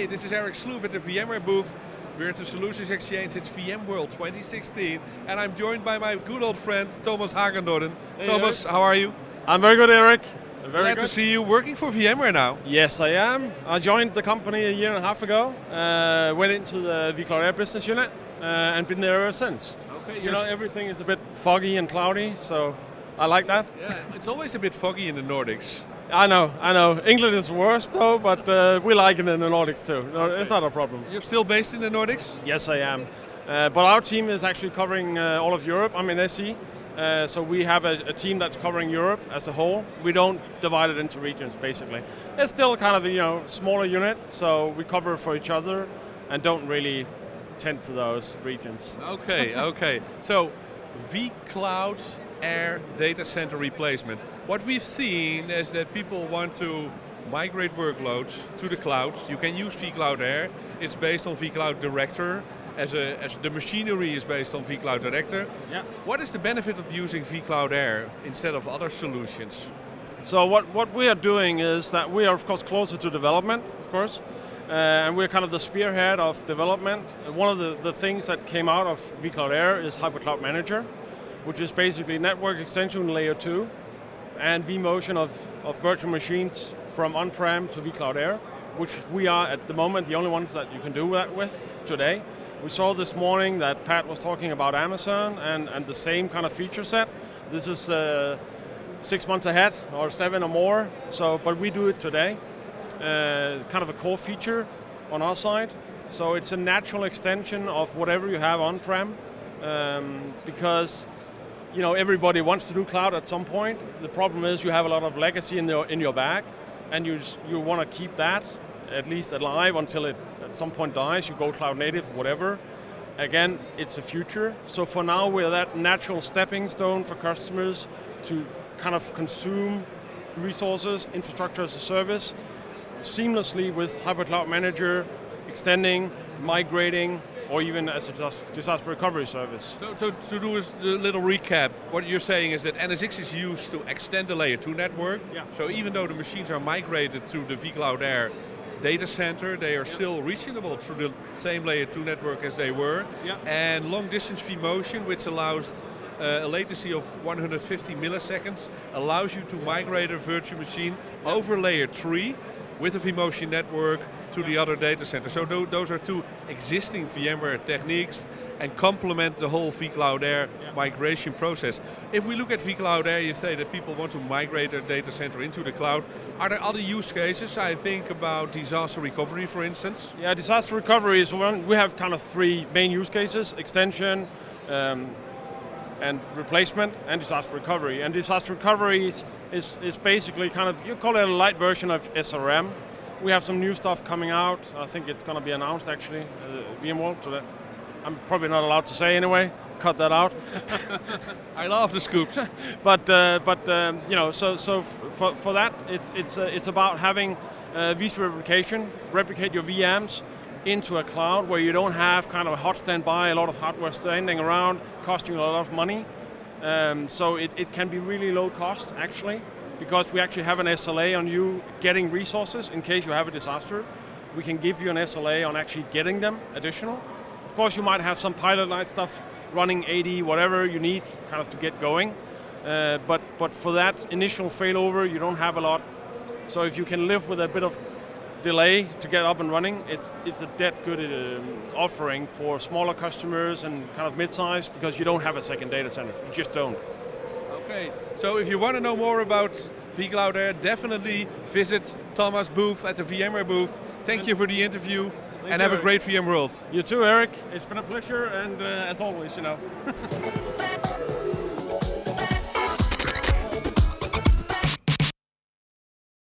Hey, this is Eric Sloov at the VMware booth. We're at the Solutions Exchange. It's VMworld 2016, and I'm joined by my good old friend Thomas Hagedorn. Hey, Thomas, Eric. how are you? I'm very good, Eric. Very Glad good. to see you working for VMware now. Yes, I am. I joined the company a year and a half ago. Went into the vCloud Air business unit and been there ever since. Okay, You know, everything is a bit foggy and cloudy, so I like that. yeah, it's always a bit foggy in the Nordics. I know. England is worse though, but we like it in the Nordics too. No, it's not a problem. You're still based in the Nordics? Yes, I am. But our team is actually covering all of Europe. I'm in SE. So we have a team that's covering Europe as a whole. We don't divide it into regions, basically. It's still kind of a smaller unit, so we cover for each other and don't really tend to those regions. Okay. So, vCloud Air data center replacement. What we've seen is that people want to migrate workloads to the cloud. You can use vCloud Air. It's based on vCloud Director. As the machinery is based on vCloud Director. Yeah. What is the benefit of using vCloud Air instead of other solutions? So what we are doing is that we are of course closer to development, of course, and we're kind of the spearhead of development. One of the things that came out of vCloud Air is HyperCloud Manager, which is basically network extension layer 2 and vMotion of virtual machines from on-prem to vCloud Air, which we are at the moment the only ones that you can do that with today. We saw this morning that Pat was talking about Amazon and the same kind of feature set. This is 6 months ahead, or 7 or more, but we do it today. Kind of a core feature on our side. So it's a natural extension of whatever you have on-prem, because everybody wants to do cloud at some point. The problem is you have a lot of legacy in your bag, and you want to keep that at least alive until it at some point dies. You go cloud native, whatever. Again, it's a future. So for now, we're that natural stepping stone for customers to kind of consume resources, infrastructure as a service, seamlessly with HyperCloud Manager, extending, migrating, or even as a disaster recovery service. So to do a little recap, what you're saying is that NSX is used to extend the layer 2 network. Yeah. So even though the machines are migrated to the vCloud Air data center, they are still reachable through the same layer 2 network as they were. Yeah. And long distance vMotion, which allows a latency of 150 milliseconds, allows you to migrate a virtual machine over layer 3 with a vMotion network to the other data center. So those are two existing VMware techniques and complement the whole vCloud Air migration process. If we look at vCloud Air, you say that people want to migrate their data center into the cloud. Are there other use cases? I think about disaster recovery, for instance. Yeah, disaster recovery is one. We have kind of 3 main use cases: extension, and replacement, and disaster recovery. And disaster recovery is basically kind of, you call it a light version of SRM. We have some new stuff coming out. I think it's going to be announced actually at VMworld today. I'm probably not allowed to say anyway. Cut that out. I love the scoops. but so for that, it's about having vSphere replication, replicate your VMs into a cloud where you don't have kind of a hot standby, a lot of hardware standing around, costing a lot of money. So it can be really low cost actually, because we actually have an SLA on you getting resources in case you have a disaster. We can give you an SLA on actually getting them additional. Of course, you might have some pilot light stuff running 80, whatever you need kind of to get going. But for that initial failover, you don't have a lot. So if you can live with a bit of delay to get up and running, it's a dead good offering for smaller customers and kind of mid-size, because you don't have a second data center. You just don't. Okay, so if you want to know more about vCloud Air, definitely visit Thomas' booth at the VMware booth. Thank you for the interview, and have a great VMworld. You too, Eric. It's been a pleasure, and as always,